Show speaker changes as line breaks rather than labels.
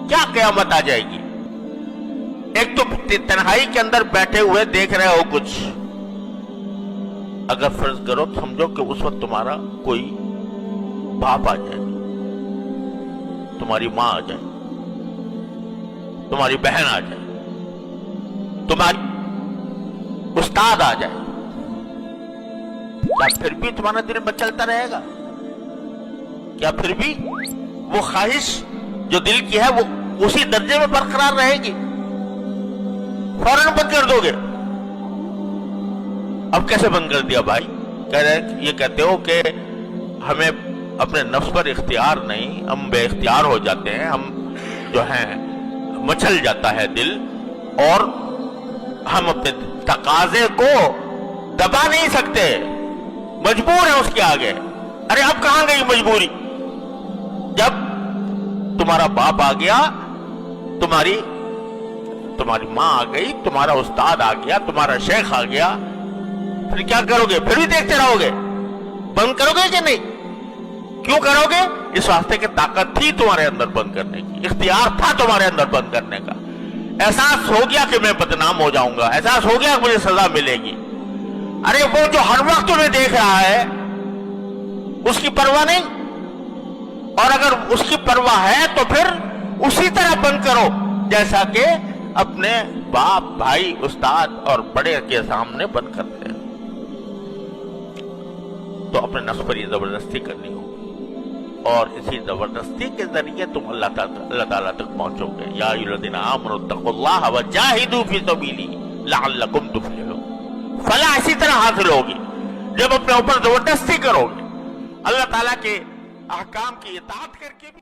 کیا قیامت آ جائے گی؟ ایک تو تنہائی کے اندر بیٹھے ہوئے دیکھ رہے ہو کچھ، اگر فرض کرو سمجھو کہ اس وقت تمہارا کوئی باپ آ جائے، تمہاری ماں آ جائے، تمہاری بہن آ جائے، تمہاری استاد آ جائے، کیا پھر بھی تمہارا دل مچلتا رہے گا؟ کیا پھر بھی وہ خواہش جو دل کی ہے وہ اسی درجے میں برقرار رہے گی؟ فوراً بند کر دو گے۔ اب کیسے بند کر دیا بھائی؟ یہ کہتے ہو کہ ہمیں اپنے نفس پر اختیار نہیں، ہم بے اختیار ہو جاتے ہیں، ہم جو ہیں مچل جاتا ہے دل، اور ہم اپنے تقاضے کو دبا نہیں سکتے، مجبور ہیں اس کے آگے۔ ارے اب کہاں گئی مجبوری؟ جب تمہارا باپ آ گیا، تمہاری ماں آ گئی، تمہارا استاد آ گیا، تمہارا شیخ آ گیا، پھر کیا کرو گے؟ پھر بھی دیکھتے رہو گے؟ بند کرو گے کہ نہیں؟ کیوں کرو گے؟ اس واسطے کہ طاقت تھی تمہارے اندر بند کرنے کی، اختیار تھا تمہارے اندر بند کرنے کا۔ احساس ہو گیا کہ میں بدنام ہو جاؤں گا، احساس ہو گیا کہ مجھے سزا ملے گی۔ ارے وہ جو ہر وقت تمہیں دیکھ رہا ہے اس کی پرواہ نہیں؟ اور اگر اس کی پرواہ ہے تو پھر اسی طرح بند کرو جیسا کہ اپنے باپ، بھائی، استاد اور بڑے کے سامنے بند کرتے ہیں۔ تو اپنے نفس پر یہ زبردستی کرنی ہوگی، اور اسی زبردستی کے ذریعے تم اللہ تعالیٰ تک پہنچو گے۔ یا ایھا الذین آمنوا اتقوا اللہ وجاہدوا فی سبیلہ لعلکم تفلحون۔ فلاح اسی طرح حاصل ہوگی جب اپنے اوپر زبردستی کرو گے، اللہ تعالیٰ کے احکام کی اطاعت کر کے بھی۔